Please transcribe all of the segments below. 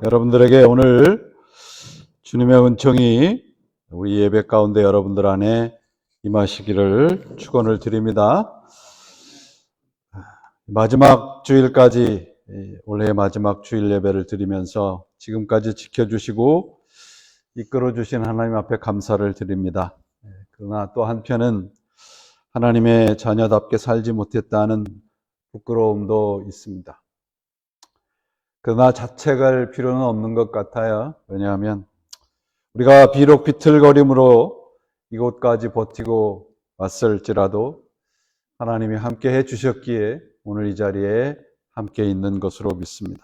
여러분들에게 오늘 주님의 은총이 우리 예배 가운데 여러분들 안에 임하시기를 축원을 드립니다. 마지막 주일까지 올해의 마지막 주일 예배를 드리면서 지금까지 지켜주시고 이끌어주신 하나님 앞에 감사를 드립니다. 그러나 또 한편은 하나님의 자녀답게 살지 못했다는 부끄러움도 있습니다. 그러나 자책할 필요는 없는 것 같아요. 왜냐하면 우리가 비록 비틀거림으로 이곳까지 버티고 왔을지라도 하나님이 함께 해주셨기에 오늘 이 자리에 함께 있는 것으로 믿습니다.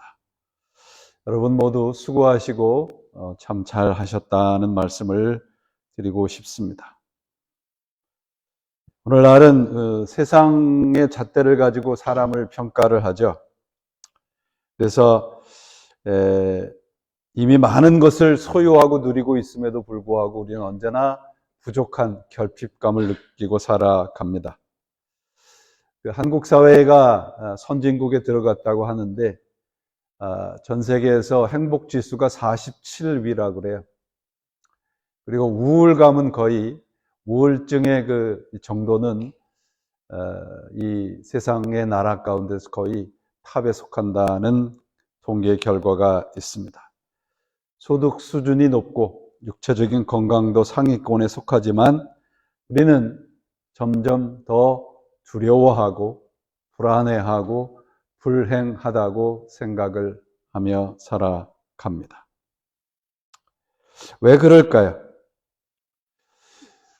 여러분 모두 수고하시고 참 잘하셨다는 말씀을 드리고 싶습니다. 오늘날은 세상의 잣대를 가지고 사람을 평가를 하죠. 그래서 이미 많은 것을 소유하고 누리고 있음에도 불구하고 우리는 언제나 부족한 결핍감을 느끼고 살아갑니다. 한국 사회가 선진국에 들어갔다고 하는데 전 세계에서 행복 지수가 47위라 그래요. 그리고 우울감은 거의 우울증의 그 정도는 이 세상의 나라 가운데서 거의 탑에 속한다는 통계 결과가 있습니다. 소득 수준이 높고 육체적인 건강도 상위권에 속하지만 우리는 점점 더 두려워하고 불안해하고 불행하다고 생각을 하며 살아갑니다. 왜 그럴까요?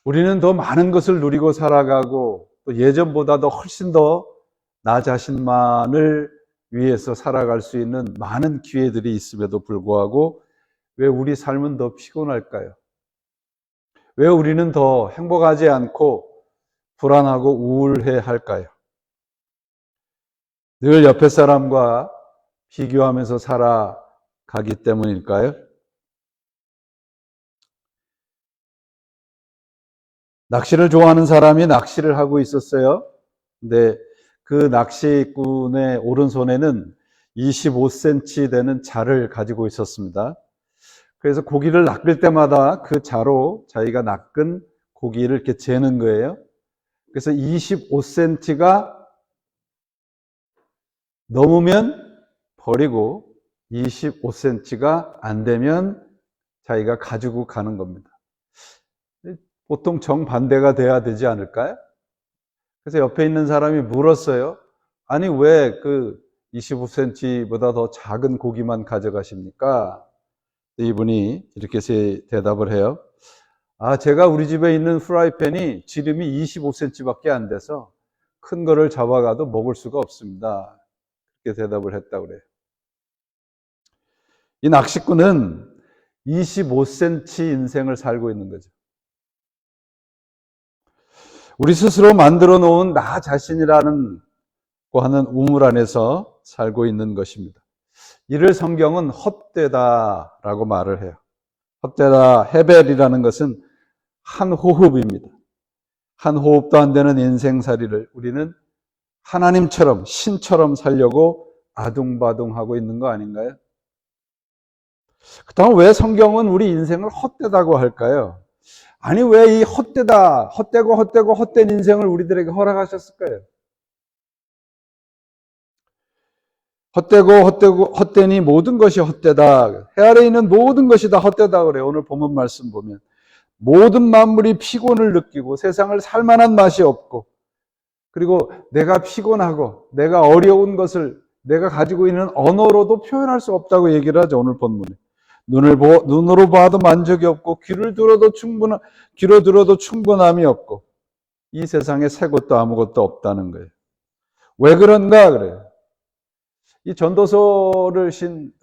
우리는 더 많은 것을 누리고 살아가고 또 예전보다도 훨씬 더 나 자신만을 위해서 살아갈 수 있는 많은 기회들이 있음에도 불구하고 왜 우리 삶은 더 피곤할까요? 왜 우리는 더 행복하지 않고 불안하고 우울해 할까요? 늘 옆에 사람과 비교하면서 살아가기 때문일까요? 낚시를 좋아하는 사람이 낚시를 하고 있었어요. 근데 그 낚시꾼의 오른손에는 25cm 되는 자를 가지고 있었습니다. 그래서 고기를 낚을 때마다 그 자로 자기가 낚은 고기를 이렇게 재는 거예요. 그래서 25cm가 넘으면 버리고 25cm가 안 되면 자기가 가지고 가는 겁니다. 보통 정반대가 돼야 되지 않을까요? 그래서 옆에 있는 사람이 물었어요. 아니 왜 그 25cm보다 더 작은 고기만 가져가십니까? 이분이 이렇게 대답을 해요. 제가 우리 집에 있는 프라이팬이 지름이 25cm밖에 안 돼서 큰 거를 잡아가도 먹을 수가 없습니다. 그렇게 대답을 했다고 그래요. 이 낚시꾼은 25cm 인생을 살고 있는 거죠. 우리 스스로 만들어 놓은 나 자신이라는 하는 우물 안에서 살고 있는 것입니다. 이를 성경은 헛되다라고 말을 해요. 헛되다, 헤벨이라는 것은 한 호흡입니다. 한 호흡도 안 되는 인생살이를 우리는 하나님처럼 신처럼 살려고 아둥바둥하고 있는 거 아닌가요? 그렇다면 왜 성경은 우리 인생을 헛되다고 할까요? 아니 왜 이 헛되다, 헛되고 헛된 인생을 우리들에게 허락하셨을까요? 헛되니 모든 것이 헛되다. 해 아래 있는 모든 것이 다 헛되다 그래요. 오늘 본문 말씀 보면 모든 만물이 피곤을 느끼고 세상을 살만한 맛이 없고 그리고 내가 피곤하고 내가 어려운 것을 내가 가지고 있는 언어로도 표현할 수 없다고 얘기를 하죠. 오늘 본문에 눈으로 봐도 만족이 없고 귀로 들어도 충분함이 없고 이 세상에 새 것도 아무것도 없다는 거예요. 왜 그런가 그래요. 이 전도서를 쓴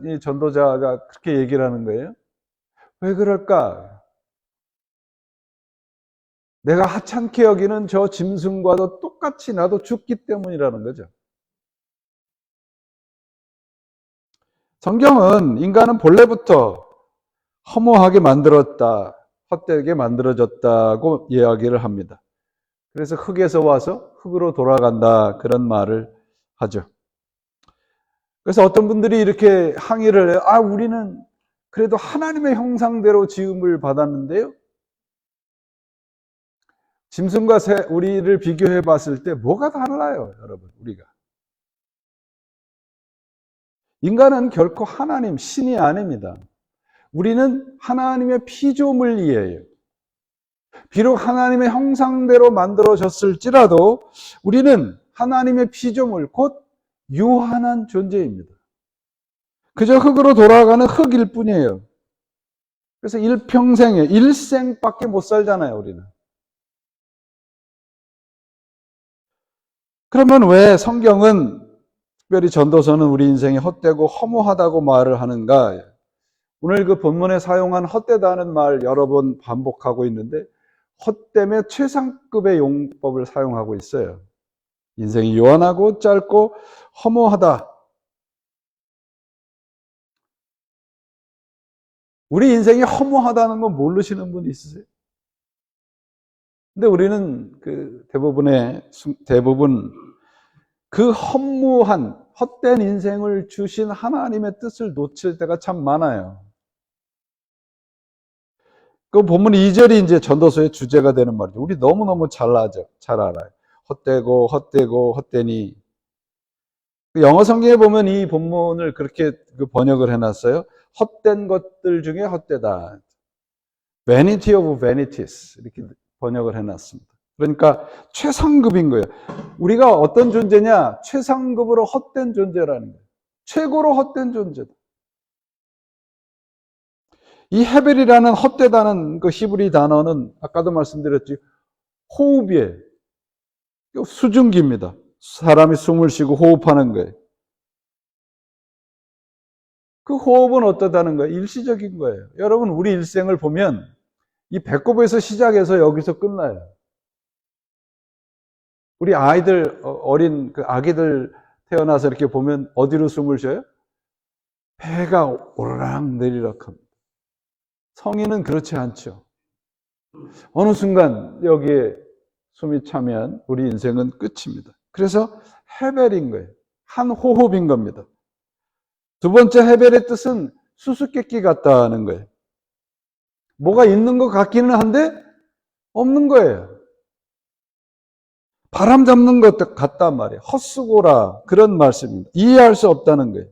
이 전도자가 그렇게 얘기를 하는 거예요. 왜 그럴까? 내가 하찮게 여기는 저 짐승과도 똑같이 나도 죽기 때문이라는 거죠. 성경은 인간은 본래부터 허무하게 만들었다, 헛되게 만들어졌다고 이야기를 합니다. 그래서 흙에서 와서 흙으로 돌아간다 그런 말을 하죠. 그래서 어떤 분들이 이렇게 항의를 해요. 아, 우리는 그래도 하나님의 형상대로 지음을 받았는데요. 짐승과 새, 우리를 비교해 봤을 때 뭐가 달라요, 여러분, 우리가. 인간은 결코 하나님, 신이 아닙니다. 우리는 하나님의 피조물이에요. 비록 하나님의 형상대로 만들어졌을지라도 우리는 하나님의 피조물, 곧 유한한 존재입니다. 그저 흙으로 돌아가는 흙일 뿐이에요. 그래서 일평생에, 일생밖에 못 살잖아요, 우리는. 그러면 왜 성경은, 특별히 전도서는 우리 인생이 헛되고 허무하다고 말을 하는가? 오늘 그 본문에 사용한 헛되다는 말 여러 번 반복하고 있는데, 헛됨의 최상급의 용법을 사용하고 있어요. 인생이 요한하고 짧고 허무하다. 우리 인생이 허무하다는 건 모르시는 분이 있으세요? 근데 우리는 대부분 그 허무한 헛된 인생을 주신 하나님의 뜻을 놓칠 때가 참 많아요. 그 본문 2절이 이제 전도서의 주제가 되는 말이죠. 우리 너무너무 잘 알아요. 헛되고 헛되니. 영어 성경에 보면 이 본문을 그렇게 번역을 해놨어요. 헛된 것들 중에 헛되다. Vanity of vanities 이렇게 번역을 해놨습니다. 그러니까 최상급인 거예요. 우리가 어떤 존재냐? 최상급으로 헛된 존재라는 거예요. 최고로 헛된 존재다. 이 헤벨이라는 헛되다는 그 히브리 단어는 아까도 말씀드렸지, 호흡이에요. 수증기입니다. 사람이 숨을 쉬고 호흡하는 거예요. 그 호흡은 어떠다는 거예요? 일시적인 거예요. 여러분, 우리 일생을 보면 이 배꼽에서 시작해서 여기서 끝나요. 우리 아이들, 어린 그 아기들 태어나서 이렇게 보면 어디로 숨을 쉬어요? 배가 오르락 내리락 합니다. 성인은 그렇지 않죠. 어느 순간 여기에 숨이 차면 우리 인생은 끝입니다. 그래서 헤벨인 거예요. 한 호흡인 겁니다. 두 번째 헤벨의 뜻은 수수께끼 같다는 거예요. 뭐가 있는 것 같기는 한데 없는 거예요. 바람 잡는 것 같단 말이에요. 헛수고라, 그런 말씀입니다. 이해할 수 없다는 거예요.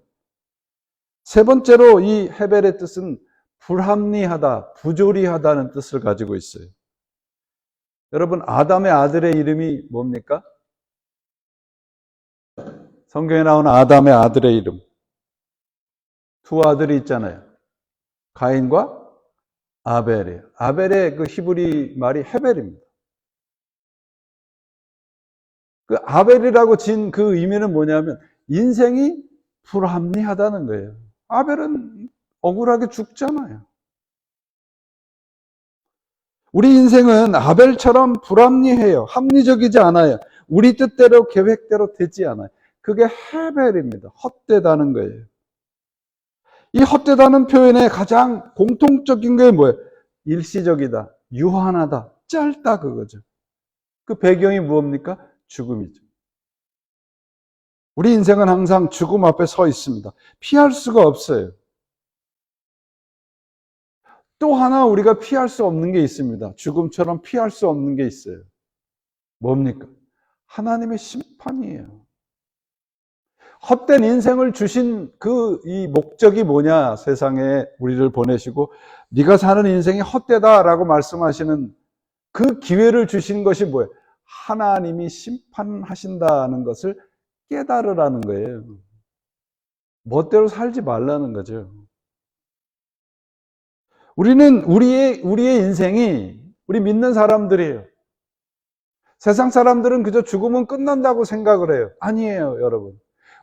세 번째로 이 헤벨의 뜻은 불합리하다, 부조리하다는 뜻을 가지고 있어요. 여러분, 아담의 아들의 이름이 뭡니까? 성경에 나오는 아담의 아들의 이름. 두 아들이 있잖아요. 가인과 아벨이에요. 아벨의 그 히브리 말이 헤벨입니다. 그 아벨이라고 진 그 의미는 뭐냐면 인생이 불합리하다는 거예요. 아벨은 억울하게 죽잖아요. 우리 인생은 아벨처럼 불합리해요. 합리적이지 않아요. 우리 뜻대로 계획대로 되지 않아요. 그게 헤벨입니다. 헛되다는 거예요. 이 헛되다는 표현의 가장 공통적인 게 뭐예요? 일시적이다, 유한하다, 짧다, 그거죠. 그 배경이 무엇입니까? 죽음이죠. 우리 인생은 항상 죽음 앞에 서 있습니다. 피할 수가 없어요. 또 하나 우리가 피할 수 없는 게 있습니다. 죽음처럼 피할 수 없는 게 있어요. 뭡니까? 하나님의 심판이에요. 헛된 인생을 주신 이 목적이 뭐냐? 세상에 우리를 보내시고 네가 사는 인생이 헛되다라고 말씀하시는 그 기회를 주신 것이 뭐예요? 하나님이 심판하신다는 것을 깨달으라는 거예요. 멋대로 살지 말라는 거죠. 우리는 우리의 인생이 우리 믿는 사람들이에요. 세상 사람들은 그저 죽으면 끝난다고 생각을 해요. 아니에요, 여러분.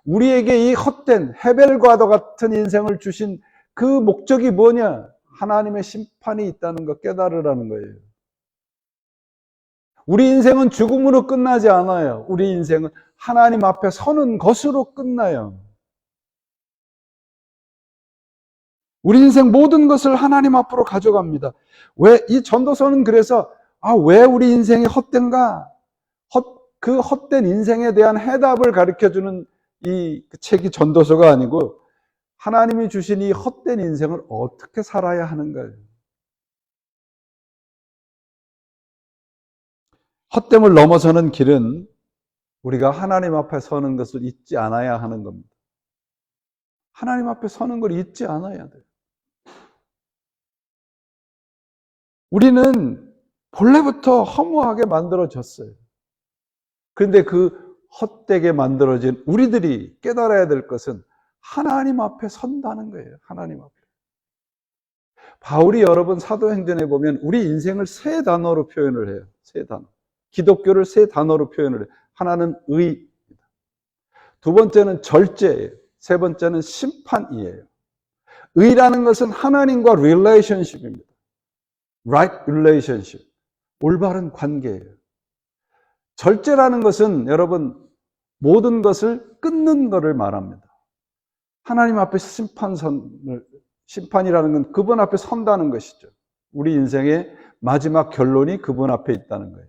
우리에게 이 헛된 헤벨과도 같은 인생을 주신 그 목적이 뭐냐? 하나님의 심판이 있다는 것 깨달으라는 거예요. 우리 인생은 죽음으로 끝나지 않아요. 우리 인생은 하나님 앞에 서는 것으로 끝나요. 우리 인생 모든 것을 하나님 앞으로 가져갑니다. 왜 이 전도서는 그래서 왜 우리 인생이 헛된가? 그 헛된 인생에 대한 해답을 가르쳐주는 이 책이 전도서가 아니고 하나님이 주신 이 헛된 인생을 어떻게 살아야 하는가요? 헛됨을 넘어서는 길은 우리가 하나님 앞에 서는 것을 잊지 않아야 하는 겁니다. 하나님 앞에 서는 걸 잊지 않아야 돼요. 우리는 본래부터 허무하게 만들어졌어요. 그런데 그 헛되게 만들어진 우리들이 깨달아야 될 것은 하나님 앞에 선다는 거예요. 하나님 앞에. 바울이 여러분 사도행전에 보면 우리 인생을 세 단어로 표현을 해요. 세 단어. 기독교를 세 단어로 표현을 해요. 하나는 의입니다. 두 번째는 절제예요. 세 번째는 심판이에요. 의라는 것은 하나님과 relationship입니다. right relationship. 올바른 관계예요. 절제라는 것은 여러분 모든 것을 끊는 것을 말합니다. 하나님 앞에서 심판이라는 건 그분 앞에 선다는 것이죠. 우리 인생의 마지막 결론이 그분 앞에 있다는 거예요.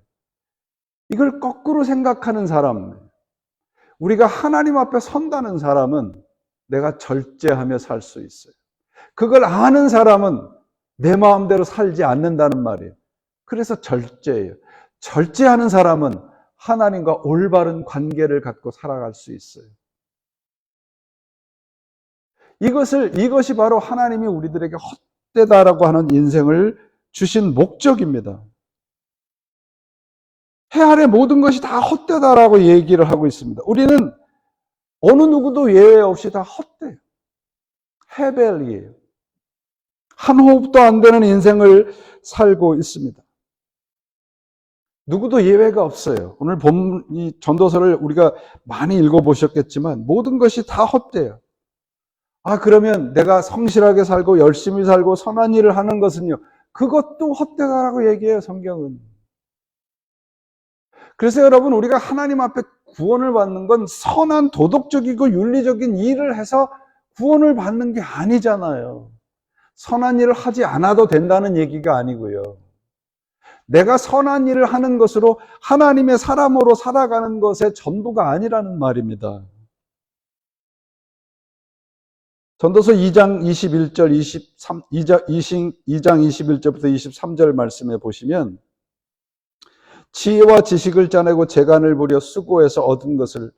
이걸 거꾸로 생각하는 사람, 우리가 하나님 앞에 선다는 사람은 내가 절제하며 살 수 있어요. 그걸 아는 사람은 내 마음대로 살지 않는다는 말이에요. 그래서 절제예요. 절제하는 사람은 하나님과 올바른 관계를 갖고 살아갈 수 있어요. 이것이 바로 하나님이 우리들에게 헛되다라고 하는 인생을 주신 목적입니다. 해 아래 모든 것이 다 헛되다라고 얘기를 하고 있습니다. 우리는 어느 누구도 예외 없이 다 헛돼요. 헤벨이에요. 한 호흡도 안 되는 인생을 살고 있습니다. 누구도 예외가 없어요. 오늘 본 이 전도서를 우리가 많이 읽어보셨겠지만 모든 것이 다 헛돼요. 그러면 내가 성실하게 살고 열심히 살고 선한 일을 하는 것은요, 그것도 헛되다라고 얘기해요, 성경은. 그래서 여러분, 우리가 하나님 앞에 구원을 받는 건 선한 도덕적이고 윤리적인 일을 해서 구원을 받는 게 아니잖아요. 선한 일을 하지 않아도 된다는 얘기가 아니고요. 내가 선한 일을 하는 것으로 하나님의 사람으로 살아가는 것의 전부가 아니라는 말입니다. 전도서 2장 21절, 2장 21절부터 23절 말씀에 보시면 지혜와 지식을 짜내고 재간을 부려 수고해서 얻은 것을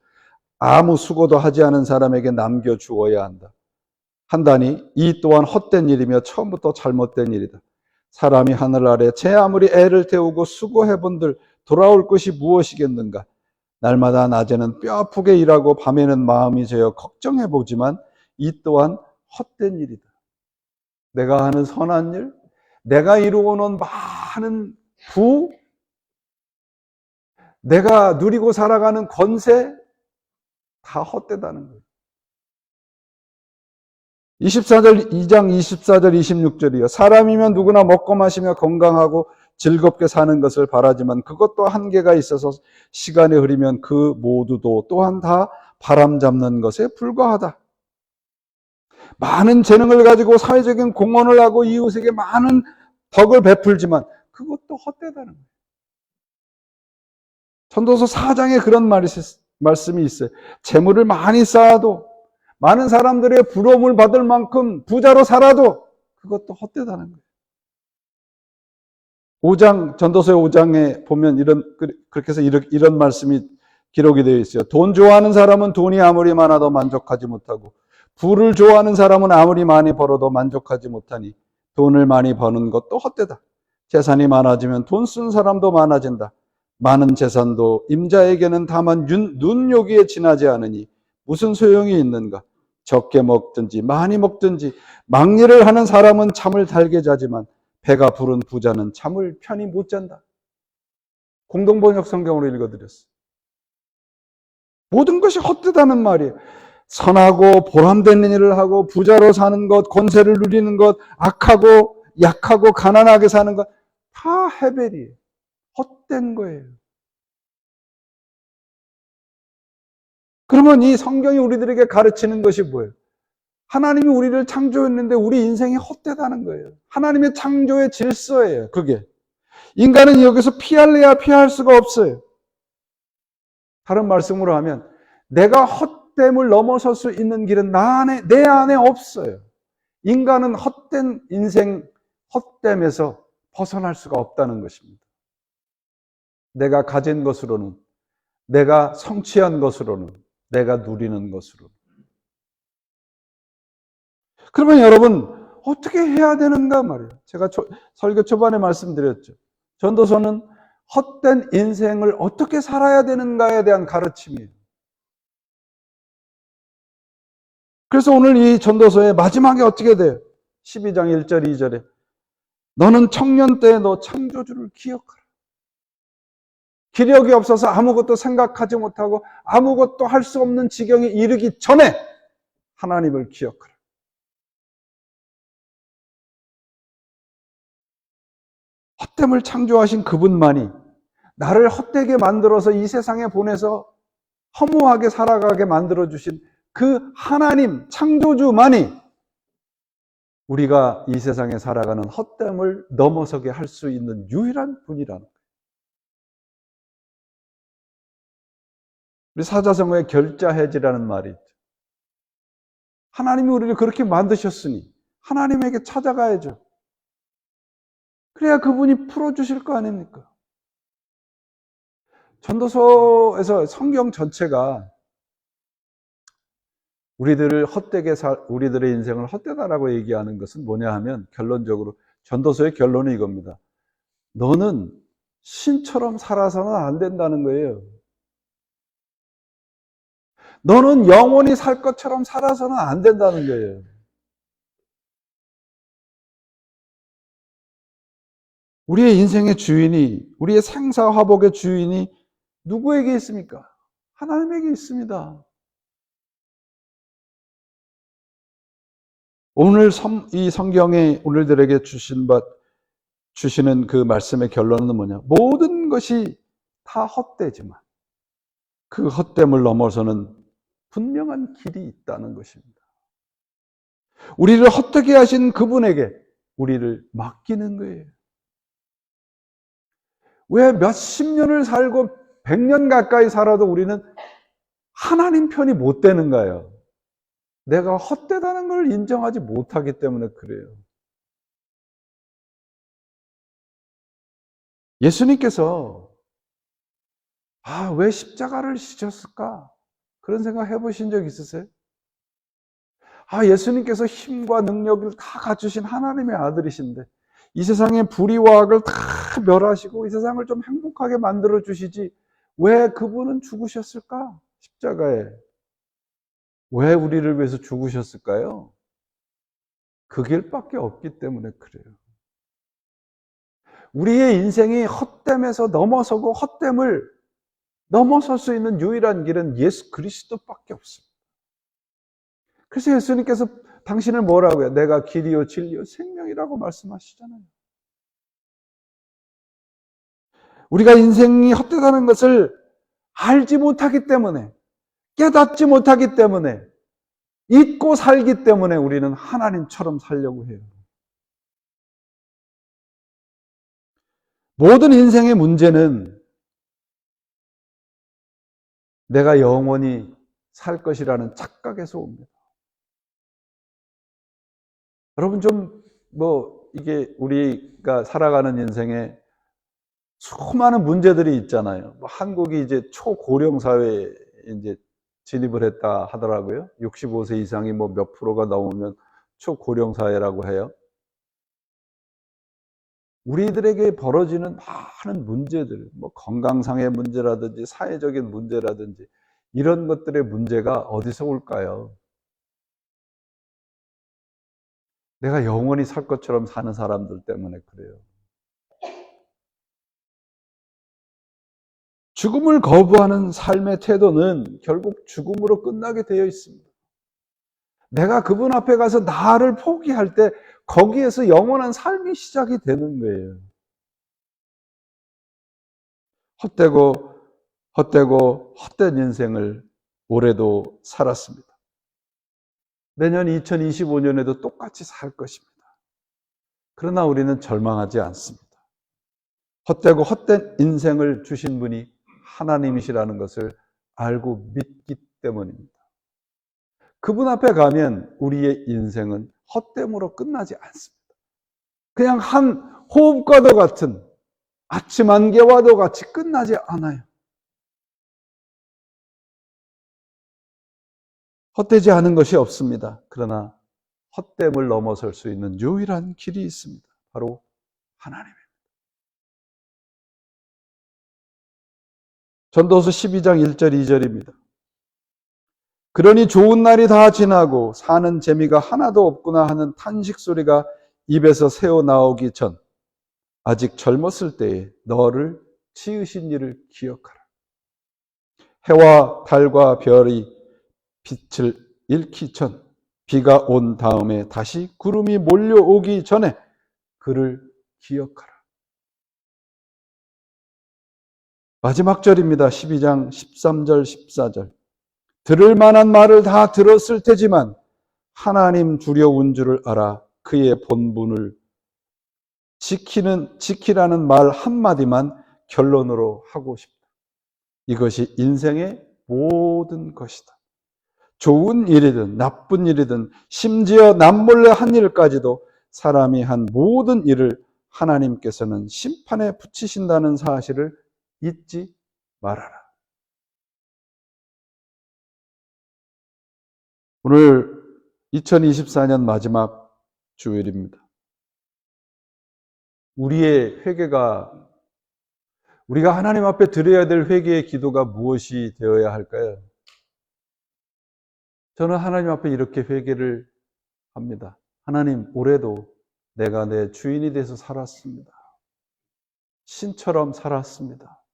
아무 수고도 하지 않은 사람에게 남겨주어야 한다니 이 또한 헛된 일이며 처음부터 잘못된 일이다. 사람이 하늘 아래 제 아무리 애를 태우고 수고해본들 돌아올 것이 무엇이겠는가. 날마다 낮에는 뼈아프게 일하고 밤에는 마음이 죄어 걱정해보지만 이 또한 헛된 일이다. 내가 하는 선한 일, 내가 이루어놓은 많은 부, 내가 누리고 살아가는 권세, 다 헛되다는 거예요. 2장 24절 26절이요. 사람이면 누구나 먹고 마시며 건강하고 즐겁게 사는 것을 바라지만 그것도 한계가 있어서 시간이 흐르면 그 모두도 또한 다 바람 잡는 것에 불과하다. 많은 재능을 가지고 사회적인 공헌을 하고 이웃에게 많은 덕을 베풀지만 그것도 헛되다는 거예요. 전도서 4장에 그런 말씀이 있어요. 재물을 많이 쌓아도 많은 사람들의 부러움을 받을 만큼 부자로 살아도 그것도 헛되다는 거예요. 5장, 전도서의 5장에 보면 그렇게 해서 이런 말씀이 기록이 되어 있어요. 돈 좋아하는 사람은 돈이 아무리 많아도 만족하지 못하고 부를 좋아하는 사람은 아무리 많이 벌어도 만족하지 못하니 돈을 많이 버는 것도 헛되다. 재산이 많아지면 돈 쓴 사람도 많아진다. 많은 재산도 임자에게는 다만 눈요기에 지나지 않으니 무슨 소용이 있는가? 적게 먹든지 많이 먹든지 막리를 하는 사람은 잠을 달게 자지만 배가 부른 부자는 잠을 편히 못 잔다. 공동번역 성경으로 읽어드렸어요. 모든 것이 헛되다는 말이에요. 선하고 보람된 일을 하고 부자로 사는 것, 권세를 누리는 것, 악하고 약하고 가난하게 사는 것 다 헤벨이에요. 헛된 거예요. 그러면 이 성경이 우리들에게 가르치는 것이 뭐예요? 하나님이 우리를 창조했는데 우리 인생이 헛되다는 거예요. 하나님의 창조의 질서예요. 그게. 인간은 여기서 피할래야 피할 수가 없어요. 다른 말씀으로 하면 내가 헛됨을 넘어설 수 있는 길은 내 안에 없어요. 인간은 헛된 인생, 헛됨에서 벗어날 수가 없다는 것입니다. 내가 가진 것으로는, 내가 성취한 것으로는, 내가 누리는 것으로는. 그러면 여러분, 어떻게 해야 되는가 말이에요. 제가 설교 초반에 말씀드렸죠. 전도서는 헛된 인생을 어떻게 살아야 되는가에 대한 가르침이에요. 그래서 오늘 이 전도서의 마지막에 어떻게 돼요? 12장 1절 2절에 너는 청년 때에 너 창조주를 기억하라. 기력이 없어서 아무것도 생각하지 못하고 아무것도 할 수 없는 지경에 이르기 전에 하나님을 기억하라. 헛됨을 창조하신 그분만이 나를 헛되게 만들어서 이 세상에 보내서 허무하게 살아가게 만들어주신 그 하나님 창조주만이 우리가 이 세상에 살아가는 헛됨을 넘어서게 할 수 있는 유일한 분이라는 거예요. 우리 사자성어에 결자해지라는 말이 있죠. 하나님이 우리를 그렇게 만드셨으니 하나님에게 찾아가야죠. 그래야 그분이 풀어주실 거 아닙니까? 전도서에서 성경 전체가 우리들의 인생을 헛되다라고 얘기하는 것은 뭐냐 하면 결론적으로 전도서의 결론이 이겁니다. 너는 신처럼 살아서는 안 된다는 거예요. 너는 영원히 살 것처럼 살아서는 안 된다는 거예요. 우리의 인생의 주인이, 우리의 생사화복의 주인이 누구에게 있습니까? 하나님에게 있습니다. 오늘 이 성경에 우리들에게 주시는 그 말씀의 결론은 뭐냐? 모든 것이 다 헛되지만 그 헛됨을 넘어서는 분명한 길이 있다는 것입니다. 우리를 헛되게 하신 그분에게 우리를 맡기는 거예요. 왜 몇십 년을 살고 100년 가까이 살아도 우리는 하나님 편이 못 되는가요? 내가 헛되다는 걸 인정하지 못하기 때문에 그래요. 예수님께서 왜 십자가를 지셨을까? 그런 생각 해보신 적 있으세요? 예수님께서 힘과 능력을 다 갖추신 하나님의 아들이신데 이 세상의 불의와 악을 다 멸하시고 이 세상을 좀 행복하게 만들어 주시지 왜 그분은 죽으셨을까? 십자가에. 왜 우리를 위해서 죽으셨을까요? 그 길밖에 없기 때문에 그래요. 우리의 인생이 헛됨에서 넘어서고 헛됨을 넘어설 수 있는 유일한 길은 예수 그리스도밖에 없습니다. 그래서 예수님께서 당신을 뭐라고요? 내가 길이요 진리요 생명이라고 말씀하시잖아요. 우리가 인생이 헛되다는 것을 알지 못하기 때문에, 깨닫지 못하기 때문에, 잊고 살기 때문에 우리는 하나님처럼 살려고 해요. 모든 인생의 문제는 내가 영원히 살 것이라는 착각에서 옵니다. 여러분 이게 우리가 살아가는 인생에 수많은 문제들이 있잖아요. 한국이 이제 초고령 사회에 이제 진입을 했다 하더라고요. 65세 이상이 몇 프로가 넘으면 초고령 사회라고 해요. 우리들에게 벌어지는 많은 문제들, 건강상의 문제라든지 사회적인 문제라든지 이런 것들의 문제가 어디서 올까요? 내가 영원히 살 것처럼 사는 사람들 때문에 그래요. 죽음을 거부하는 삶의 태도는 결국 죽음으로 끝나게 되어 있습니다. 내가 그분 앞에 가서 나를 포기할 때 거기에서 영원한 삶이 시작이 되는 거예요. 헛된 인생을 올해도 살았습니다. 내년 2025년에도 똑같이 살 것입니다. 그러나 우리는 절망하지 않습니다. 헛된 인생을 주신 분이 하나님이시라는 것을 알고 믿기 때문입니다. 그분 앞에 가면 우리의 인생은 헛됨으로 끝나지 않습니다. 그냥 한 호흡과도 같은 아침 안개와도 같이 끝나지 않아요. 헛되지 않은 것이 없습니다. 그러나 헛됨을 넘어설 수 있는 유일한 길이 있습니다. 바로 하나님입니다. 전도서 12장 1절 2절입니다. 그러니 좋은 날이 다 지나고 사는 재미가 하나도 없구나 하는 탄식 소리가 입에서 새어 나오기 전 아직 젊었을 때에 너를 지으신 이를 기억하라. 해와 달과 별이 빛을 잃기 전 비가 온 다음에 다시 구름이 몰려오기 전에 그를 기억하라. 마지막 절입니다. 12장 13절 14절. 들을 만한 말을 다 들었을 테지만 하나님 두려운 줄을 알아 그의 본분을 지키라는 말 한마디만 결론으로 하고 싶다. 이것이 인생의 모든 것이다. 좋은 일이든 나쁜 일이든 심지어 남몰래 한 일까지도 사람이 한 모든 일을 하나님께서는 심판에 붙이신다는 사실을 잊지 말아라. 오늘 2024년 마지막 주일입니다. 우리의 회개가, 우리가 하나님 앞에 드려야 될 회개의 기도가 무엇이 되어야 할까요? 저는 하나님 앞에 이렇게 회개를 합니다. 하나님, 올해도 내가 내 주인이 돼서 살았습니다. 신처럼 살았습니다.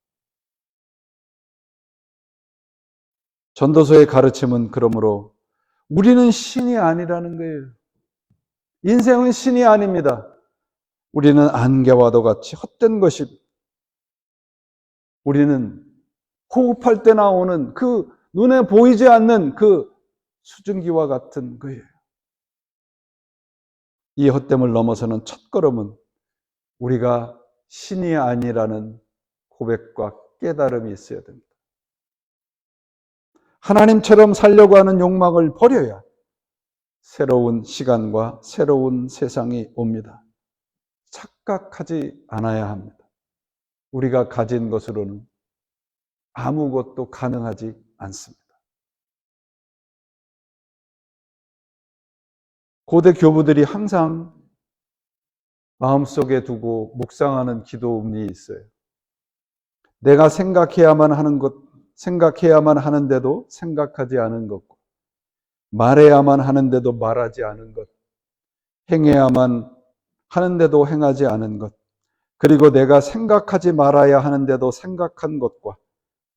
전도서의 가르침은 그러므로 우리는 신이 아니라는 거예요. 인생은 신이 아닙니다. 우리는 안개와도 같이 헛된 것입니다. 우리는 호흡할 때 나오는 그 눈에 보이지 않는 그 수증기와 같은 거예요. 이 헛됨을 넘어서는 첫걸음은 우리가 신이 아니라는 고백과 깨달음이 있어야 됩니다. 하나님처럼 살려고 하는 욕망을 버려야 새로운 시간과 새로운 세상이 옵니다. 착각하지 않아야 합니다. 우리가 가진 것으로는 아무것도 가능하지 않습니다. 고대 교부들이 항상 마음속에 두고 묵상하는 기도문이 있어요. 내가 생각해야만 하는데도 생각하지 않은 것과 말해야만 하는데도 말하지 않은 것, 행해야만 하는데도 행하지 않은 것, 그리고 내가 생각하지 말아야 하는데도 생각한 것과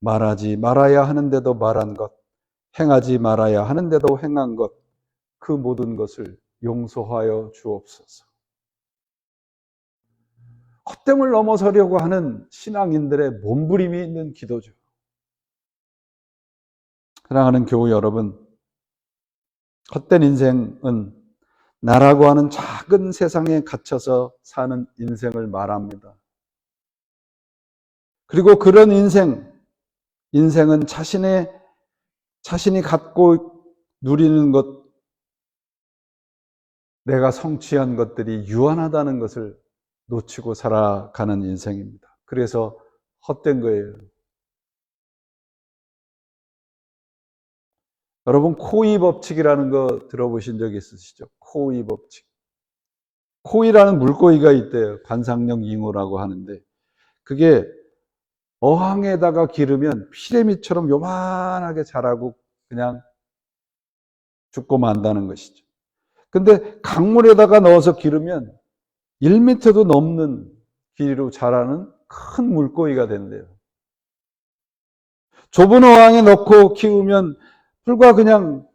말하지 말아야 하는데도 말한 것, 행하지 말아야 하는데도 행한 것, 그 모든 것을 용서하여 주옵소서. 헛됨을 넘어서려고 하는 신앙인들의 몸부림이 있는 기도죠. 사랑하는 교우 여러분, 헛된 인생은 나라고 하는 작은 세상에 갇혀서 사는 인생을 말합니다. 그리고 그런 인생은 자신이 갖고 누리는 것, 내가 성취한 것들이 유한하다는 것을 놓치고 살아가는 인생입니다. 그래서 헛된 거예요. 여러분, 코의 법칙이라는 거 들어보신 적 있으시죠? 코의 법칙. 코이라는 물고기가 있대요. 관상용 잉어라고 하는데, 그게 어항에다가 기르면 피레미처럼 요만하게 자라고 그냥 죽고 만다는 것이죠. 근데 강물에다가 넣어서 기르면 1m도 넘는 길이로 자라는 큰 물고기가 된대요. 좁은 어항에 넣고 키우면 불과 그냥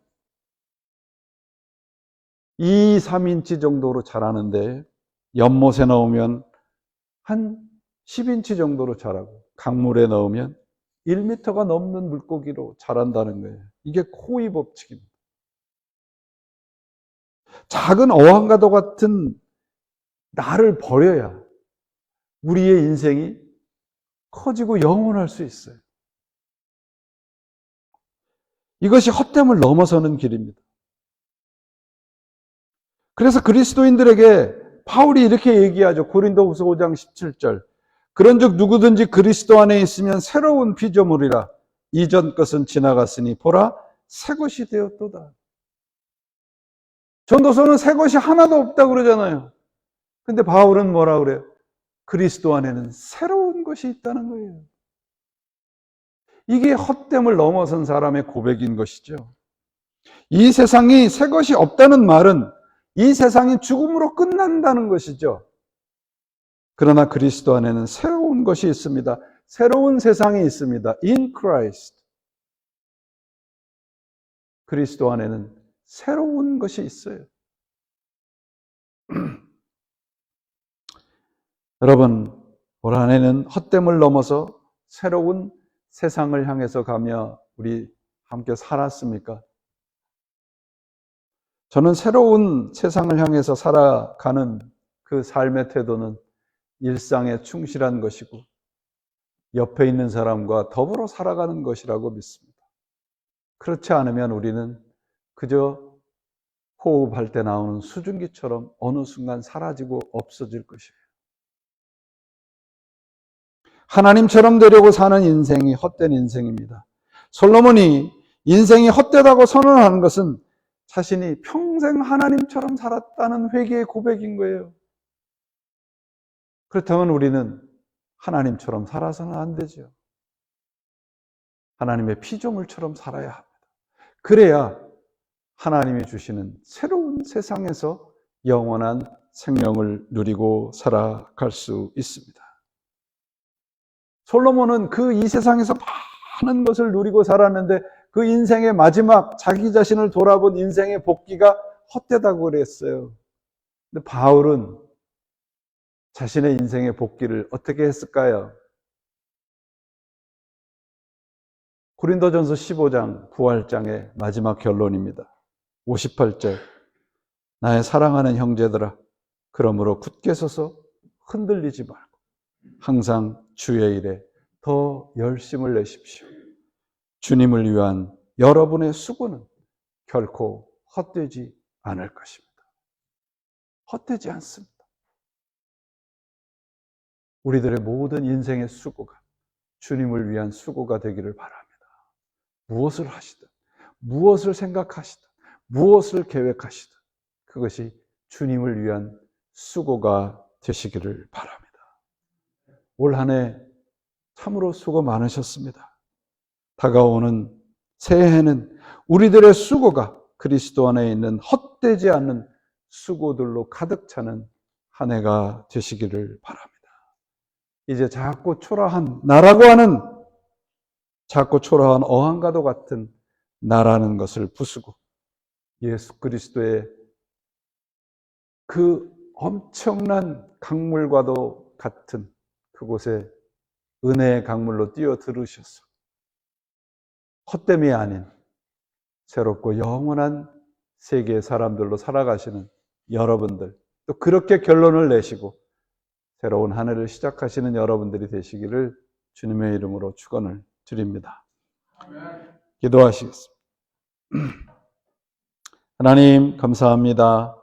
2, 3인치 정도로 자라는데 연못에 넣으면 한 10인치 정도로 자라고 강물에 넣으면 1m가 넘는 물고기로 자란다는 거예요. 이게 코의 법칙입니다. 작은 어항과도 같은 나를 버려야 우리의 인생이 커지고 영원할 수 있어요. 이것이 헛됨을 넘어서는 길입니다. 그래서 그리스도인들에게 바울이 이렇게 얘기하죠. 고린도후서 5장 17절. 그런즉 누구든지 그리스도 안에 있으면 새로운 피조물이라. 이전 것은 지나갔으니 보라 새 것이 되었도다. 전도서는 새 것이 하나도 없다고 그러잖아요. 근데 바울은 뭐라 그래요? 그리스도 안에는 새로운 것이 있다는 거예요. 이게 헛됨을 넘어선 사람의 고백인 것이죠. 이 세상이 새 것이 없다는 말은 이 세상이 죽음으로 끝난다는 것이죠. 그러나 그리스도 안에는 새로운 것이 있습니다. 새로운 세상이 있습니다. In Christ. 그리스도 안에는 새로운 것이 있어요. 여러분, 올 한해는 헛됨을 넘어서 새로운 세상을 향해서 가며 우리 함께 살았습니까? 저는 새로운 세상을 향해서 살아가는 그 삶의 태도는 일상에 충실한 것이고 옆에 있는 사람과 더불어 살아가는 것이라고 믿습니다. 그렇지 않으면 우리는 그저 호흡할 때 나오는 수증기처럼 어느 순간 사라지고 없어질 것이에요. 하나님처럼 되려고 사는 인생이 헛된 인생입니다. 솔로몬이 인생이 헛되다고 선언하는 것은 자신이 평생 하나님처럼 살았다는 회개의 고백인 거예요. 그렇다면 우리는 하나님처럼 살아서는 안 되죠. 하나님의 피조물처럼 살아야 합니다. 그래야 하나님이 주시는 새로운 세상에서 영원한 생명을 누리고 살아갈 수 있습니다. 솔로몬은 그 이 세상에서 많은 것을 누리고 살았는데 그 인생의 마지막 자기 자신을 돌아본 인생의 복기가 헛되다고 그랬어요. 근데 바울은 자신의 인생의 복기를 어떻게 했을까요? 고린도전서 15장 부활장의 마지막 결론입니다. 58절. 나의 사랑하는 형제들아, 그러므로 굳게 서서 흔들리지 말고 항상 주의 일에 더 열심을 내십시오. 주님을 위한 여러분의 수고는 결코 헛되지 않을 것입니다. 헛되지 않습니다. 우리들의 모든 인생의 수고가 주님을 위한 수고가 되기를 바랍니다. 무엇을 하시든, 무엇을 생각하시든, 무엇을 계획하시든 그것이 주님을 위한 수고가 되시기를 바랍니다. 올 한 해 참으로 수고 많으셨습니다. 다가오는 새해에는 우리들의 수고가 그리스도 안에 있는 헛되지 않는 수고들로 가득 차는 한 해가 되시기를 바랍니다. 이제 작고 초라한 나라고 하는 작고 초라한 어항과도 같은 나라는 것을 부수고 예수 그리스도의 그 엄청난 강물과도 같은 그곳에 은혜의 강물로 뛰어들으셔서 헛됨이 아닌 새롭고 영원한 세계의 사람들로 살아가시는 여러분들, 또 그렇게 결론을 내시고 새로운 한 해를 시작하시는 여러분들이 되시기를 주님의 이름으로 축원을 드립니다. 기도하시겠습니다. 하나님 감사합니다.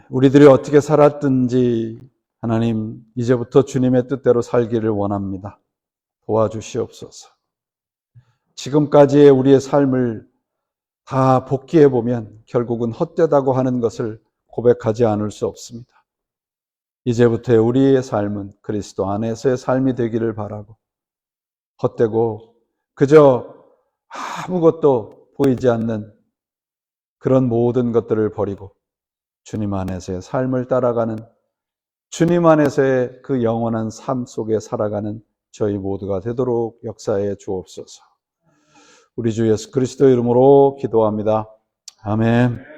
우리들이 어떻게 살았든지 하나님 이제부터 주님의 뜻대로 살기를 원합니다. 도와주시옵소서. 지금까지의 우리의 삶을 다 복기해 보면 결국은 헛되다고 하는 것을 고백하지 않을 수 없습니다. 이제부터의 우리의 삶은 그리스도 안에서의 삶이 되기를 바라고 헛되고 그저 아무것도 보이지 않는 그런 모든 것들을 버리고 주님 안에서의 삶을 따라가는 주님 안에서의 그 영원한 삶 속에 살아가는 저희 모두가 되도록 역사해 주옵소서. 우리 주 예수 그리스도 이름으로 기도합니다. 아멘.